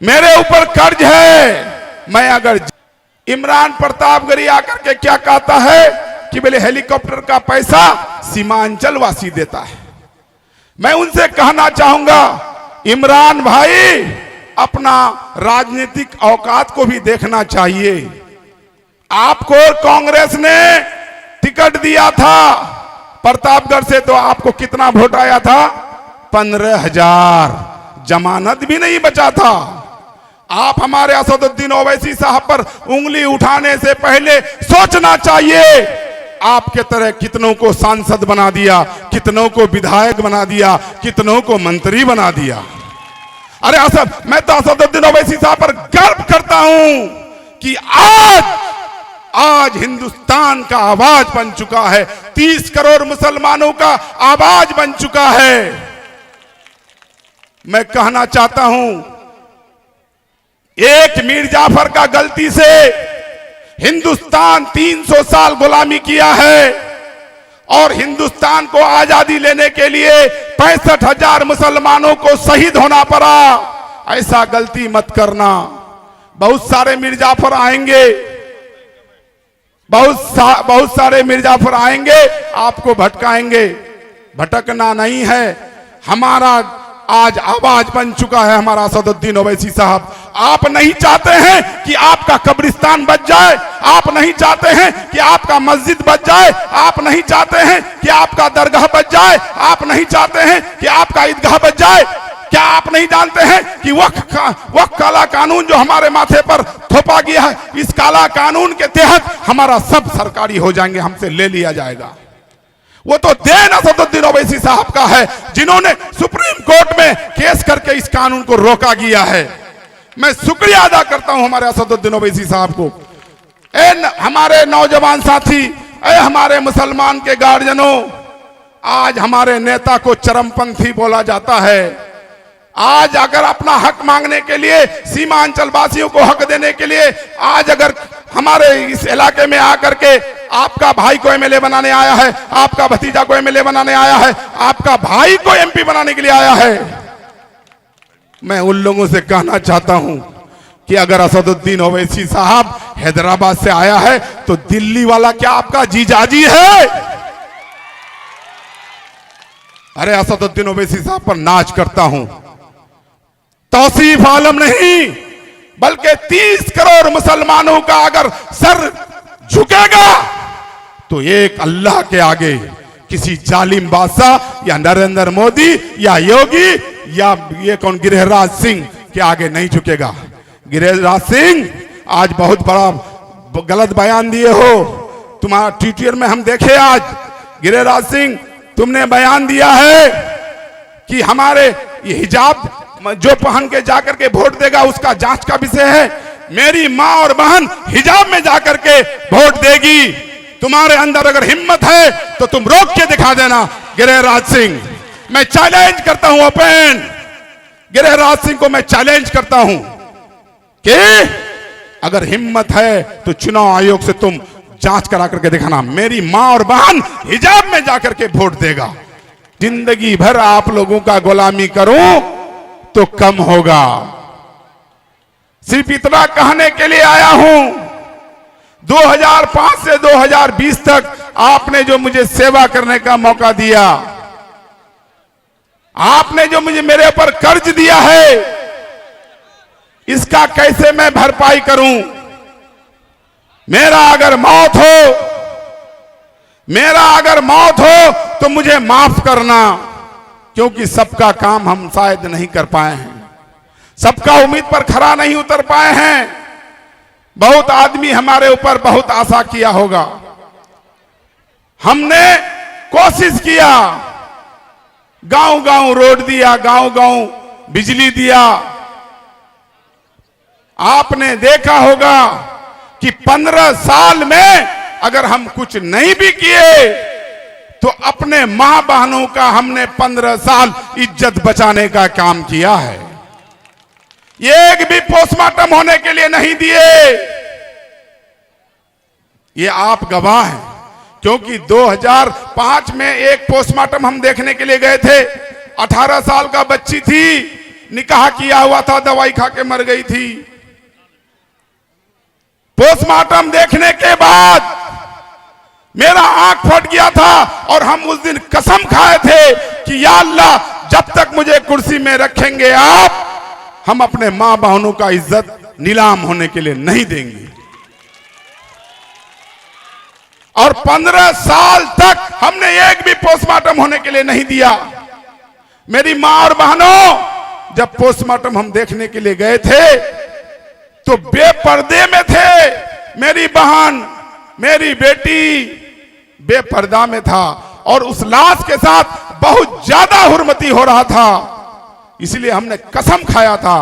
मेरे ऊपर कर्ज है। मैं अगर इमरान प्रतापगढ़ी आकर के क्या कहता है कि बोले हेलीकॉप्टर का पैसा सीमांचल वासी देता है। मैं उनसे कहना चाहूंगा, इमरान भाई अपना राजनीतिक औकात को भी देखना चाहिए। आपको कांग्रेस ने टिकट दिया था प्रतापगढ़ से, तो आपको कितना वोट आया था? 15,000। जमानत भी नहीं बचा था। आप हमारे असदुद्दीन ओवैसी साहब पर उंगली उठाने से पहले सोचना चाहिए। आपके तरह कितनों को सांसद बना दिया, कितनों को विधायक बना दिया, कितनों को मंत्री बना दिया। अरे मैं तो असदुद्दीन ओवैसी साहब पर गर्व करता हूं कि आज हिंदुस्तान का आवाज बन चुका है, 30 करोड़ मुसलमानों का आवाज बन चुका है। मैं कहना चाहता हूं, एक मीर जाफर का गलती से हिंदुस्तान 300 साल गुलामी किया है और हिंदुस्तान को आजादी लेने के लिए 65,000 मुसलमानों को शहीद होना पड़ा। ऐसा गलती मत करना। बहुत सारे मीर जाफर आएंगे, बहुत सारे मीर जाफर आएंगे, आपको भटकाएंगे। भटकना नहीं है। हमारा आज आवाज बन चुका है हमारा असदुद्दीन ओवैसी साहब। आप नहीं चाहते हैं कि आपका कब्रिस्तान बच जाए, आप नहीं चाहते हैं कि आपका मस्जिद बच जाए, आप नहीं चाहते हैं कि आपका दरगाह बच जाए, आप नहीं चाहते हैं कि आपका ईदगाह बच जाए। क्या आप नहीं जानते हैं कि वक्फ काला कानून जो हमारे माथे पर थोपा गया है, इस काला कानून के तहत हमारा सब सरकारी हो जाएंगे, हमसे ले लिया जाएगा। वो तो देन असदुद्दीन ओवैसी साहब का है, जिन्होंने सुप्रीम कोर्ट में केस करके इस कानून को रोका गया है। मैं शुक्रिया अदा करता हूं हमारे असदुद्दीन ओवैसी साहब को। हमारे नौजवान साथी, हमारे मुसलमान के गार्जियनों, आज हमारे नेता को चरमपंथी बोला जाता है। आज अगर अपना हक मांगने के लिए, सीमांचल वासियों को हक देने के लिए, आज अगर हमारे इस इलाके में आकर के आपका भाई को एमएलए बनाने आया है, आपका भतीजा को एमएलए बनाने आया है, आपका भाई को एमपी बनाने के लिए आया है, मैं उन लोगों से कहना चाहता हूं कि अगर असदुद्दीन ओवैसी साहब हैदराबाद से आया है तो दिल्ली वाला क्या आपका जीजाजी है? अरे असदुद्दीन ओवैसी साहब पर नाच करता हूं। तौसीफ आलम नहीं, बल्कि 30 करोड़ मुसलमानों का अगर सर झुकेगा तो एक अल्लाह के आगे किसी जालिम बादशाह या नरेंद्र मोदी या योगी या ये कौन गिरिराज सिंह के आगे नहीं झुकेगा। गिरिराज सिंह आज बहुत बड़ा गलत बयान दिए हो। तुम्हारा ट्विटर में हम देखे आज, गिरिराज सिंह तुमने बयान दिया है कि हमारे ये हिजाब जो पहन के जाकर के वोट देगा उसका जांच का विषय है। मेरी मां और बहन हिजाब में जाकर के वोट देगी। तुम्हारे अंदर अगर हिम्मत है तो तुम रोक के दिखा देना। गिरिराज सिंह, मैं चैलेंज करता हूं, ओपन गिरिराज सिंह को मैं चैलेंज करता हूं कि अगर हिम्मत है तो चुनाव आयोग से तुम जांच करा करके दिखाना। मेरी मां और बहन हिजाब में जाकर के वोट देगा। जिंदगी भर आप लोगों का गुलामी करूं तो कम होगा। सिर्फ इतना कहने के लिए आया हूं, 2005 से 2020 तक आपने जो मुझे सेवा करने का मौका दिया, आपने जो मुझे मेरे ऊपर कर्ज दिया है, इसका कैसे मैं भरपाई करूं? मेरा अगर मौत हो तो मुझे माफ करना, क्योंकि सबका काम हम शायद नहीं कर पाए हैं, सबका उम्मीद पर खरा नहीं उतर पाए हैं। बहुत आदमी हमारे ऊपर बहुत आशा किया होगा। हमने कोशिश किया, गांव-गांव रोड दिया, गांव-गांव बिजली दिया। आपने देखा होगा कि 15 साल में अगर हम कुछ नहीं भी किए तो अपने मां बहनों का हमने 15 साल इज्जत बचाने का काम किया है। एक भी पोस्टमार्टम होने के लिए नहीं दिए। ये आप गवाह हैं, क्योंकि 2005 में एक पोस्टमार्टम हम देखने के लिए गए थे। 18 साल का बच्ची थी, निकाह किया हुआ था, दवाई खा के मर गई थी। पोस्टमार्टम देखने के बाद मेरा आंख फट गया था और हम उस दिन कसम खाए थे कि या अल्लाह, जब तक मुझे कुर्सी में रखेंगे आप, हम अपने मां बहनों का इज्जत नीलाम होने के लिए नहीं देंगे। और 15 साल तक हमने एक भी पोस्टमार्टम होने के लिए नहीं दिया। मेरी मां और बहनों, जब पोस्टमार्टम हम देखने के लिए गए थे तो बेपर्दे में थे। मेरी बहन, मेरी बेटी बेपर्दा में था और उस लाश के साथ बहुत ज्यादा हुर्मती हो रहा था। इसलिए हमने कसम खाया था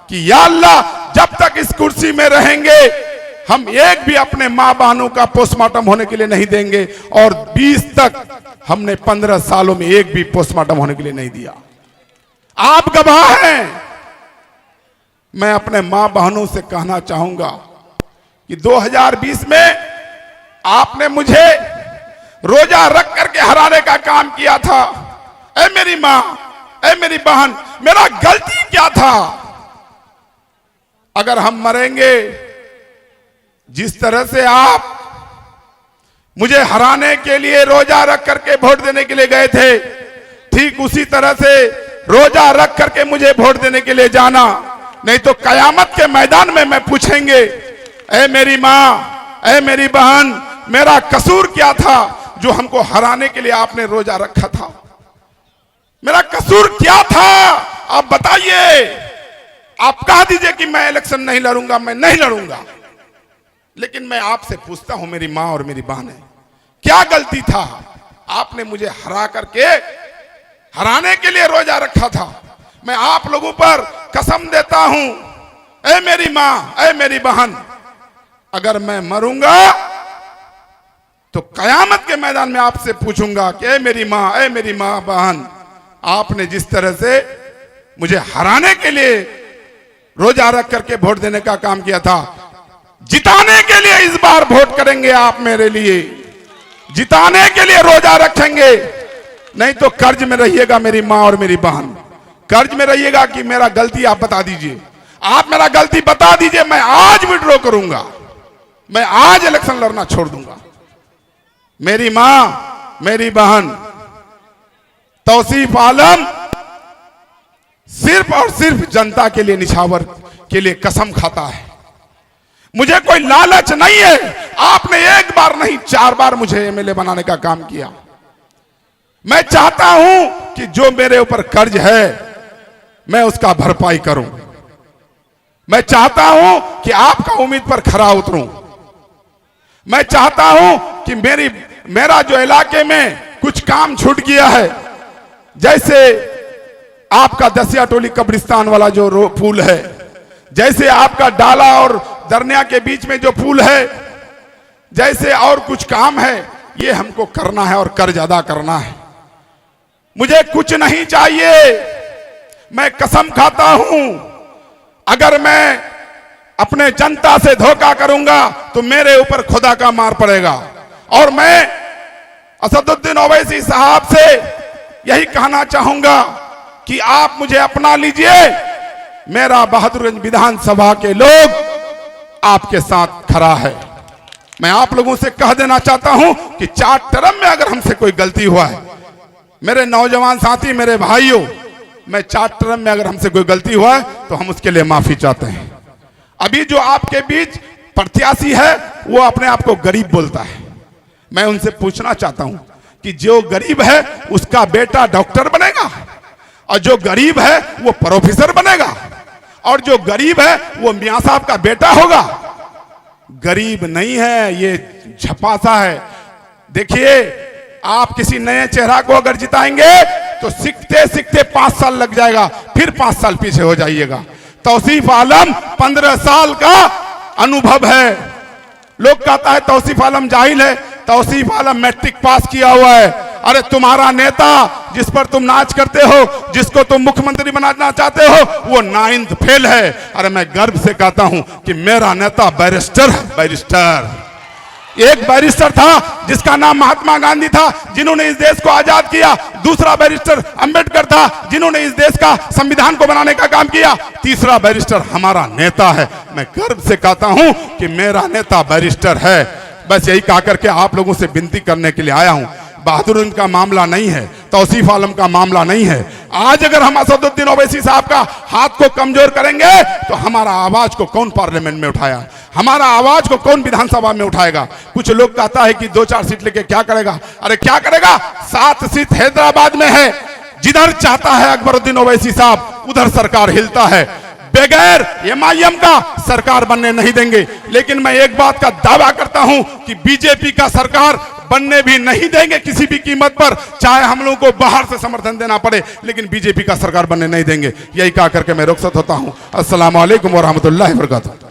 कि या अल्लाह, जब तक इस कुर्सी में रहेंगे हम एक भी अपने मां बहनों का पोस्टमार्टम होने के लिए नहीं देंगे। और 20 तक हमने 15 सालों में एक भी पोस्टमार्टम होने के लिए नहीं दिया। आप गवाह हैं। मैं अपने मां बहनों से कहना चाहूंगा कि 2020 में आपने मुझे रोजा रख करके हराने का काम किया था। ऐ मेरी मां, ऐ मेरी बहन, मेरा गलती क्या था? अगर हम मरेंगे, जिस तरह से आप मुझे हराने के लिए रोजा रख करके वोट देने के लिए गए थे, ठीक उसी तरह से रोजा रख करके मुझे वोट देने के लिए जाना। नहीं तो कयामत के मैदान में मैं पूछेंगे, ऐ मेरी मां, ऐ मेरी बहन, मेरा कसूर क्या था जो हमको हराने के लिए आपने रोजा रखा था? मेरा कसूर क्या था? आप बताइए। आप कह दीजिए कि मैं इलेक्शन नहीं लड़ूंगा, मैं नहीं लड़ूंगा, लेकिन मैं आपसे पूछता हूं, मेरी मां और मेरी बहन, क्या गलती था? आपने मुझे हरा करके हराने के लिए रोजा रखा था। मैं आप लोगों पर कसम देता हूं, ऐ मेरी मां, ऐ मेरी बहन, अगर मैं मरूंगा तो कयामत के मैदान में आपसे पूछूंगा कि ऐ मेरी मां, ऐ मेरी मां बहन, आपने जिस तरह से मुझे हराने के लिए रोजा रख करके वोट देने का काम किया था, जिताने के लिए इस बार वोट करेंगे आप मेरे लिए, जिताने के लिए रोजा रखेंगे। नहीं तो कर्ज में रहिएगा मेरी मां और मेरी बहन, कर्ज में रहिएगा कि मेरा गलती आप बता दीजिए, आप मेरा गलती बता दीजिए, मैं आज विड्रॉ करूंगा, मैं आज इलेक्शन लड़ना छोड़ दूंगा। मेरी मां, मेरी बहन, तौसीफ आलम सिर्फ और सिर्फ जनता के लिए, निछावर के लिए कसम खाता है। मुझे कोई लालच नहीं है। आपने एक बार नहीं 4 बार मुझे एमएलए बनाने का काम किया। मैं चाहता हूं कि जो मेरे ऊपर कर्ज है मैं उसका भरपाई करूं। मैं चाहता हूं कि आपका उम्मीद पर खरा उतरूं। मैं चाहता हूं कि मेरा जो इलाके में कुछ काम छूट गया है, जैसे आपका दसिया टोली कब्रिस्तान वाला जो पुल है, जैसे आपका डाला और दरनिया के बीच में जो पुल है, जैसे और कुछ काम है, ये हमको करना है और कर्ज अदा करना है। मुझे कुछ नहीं चाहिए। मैं कसम खाता हूं, अगर मैं अपने जनता से धोखा करूंगा तो मेरे ऊपर खुदा का मार पड़ेगा। और मैं असदुद्दीन ओवैसी साहब से यही कहना चाहूंगा कि आप मुझे अपना लीजिए। मेरा बहादुरगंज विधानसभा के लोग आपके साथ खड़ा है। मैं आप लोगों से कह देना चाहता हूं कि 4 टर्म में अगर हमसे कोई गलती हुआ है, मेरे नौजवान साथी, मेरे भाइयों, मैं 4 टर्म में अगर हमसे कोई गलती हुआ है तो हम उसके लिए माफी चाहते हैं। अभी जो आपके बीच प्रत्याशी है वो अपने आप को गरीब बोलता है। मैं उनसे पूछना चाहता हूं कि जो गरीब है उसका बेटा डॉक्टर बनेगा, और जो गरीब है वो प्रोफेसर बनेगा, और जो गरीब है वो मियां साहब का बेटा होगा। गरीब नहीं है, ये झपासा है। देखिए, आप किसी नए चेहरा को अगर जिताएंगे तो सीखते सीखते 5 साल लग जाएगा, फिर 5 साल पीछे हो जाइएगा। तौसीफ आलम 15 साल का अनुभव है। लोग कहता है तौसीफ आलम जाहिल है। तौसीफ आलम मैट्रिक पास किया हुआ है। अरे तुम्हारा नेता जिस पर तुम नाच करते हो, जिसको तुम मुख्यमंत्री बनाना चाहते हो, वो 9th फेल है। अरे मैं गर्व से कहता हूं कि मेरा नेता बैरिस्टर है, बैरिस्टर। एक बैरिस्टर था जिसका नाम महात्मा गांधी था, जिन्होंने इस देश को आजाद किया। दूसरा बैरिस्टर अंबेडकर था, जिन्होंने इस देश का संविधान को बनाने का काम किया। तीसरा बैरिस्टर हमारा नेता है। मैं गर्व से कहता हूं कि मेरा नेता बैरिस्टर है। बस यही कहा करके आप लोगों से विनती करने के लिए आया हूं। बहादुर का मामला नहीं है, तौसीफ आलम का मामला नहीं है। आज अगर हम असदुद्दीन ओवैसी साहब का हाथ को कमजोर करेंगे तो हमारा आवाज को कौन पार्लियामेंट में उठाया, हमारा आवाज को कौन विधानसभा में उठाएगा। कुछ लोग कहता है कि 2-4 सीट लेके क्या करेगा। अरे क्या करेगा, 7 सीट हैदराबाद में है। जिधर चाहता है अकबरुद्दीन ओवैसी साहब उधर सरकार हिलता है। बगैर एमआईएम का सरकार बनने नहीं देंगे। लेकिन मैं एक बात का दावा करता हूं कि बीजेपी का सरकार बनने भी नहीं देंगे किसी भी कीमत पर, चाहे हम लोगों को बाहर से समर्थन देना पड़े, लेकिन बीजेपी का सरकार बनने नहीं देंगे। यही कहा करके मैं रुखसत होता हूं। अस्सलाम वालेकुम व रहमतुल्लाहि व बरकातहू।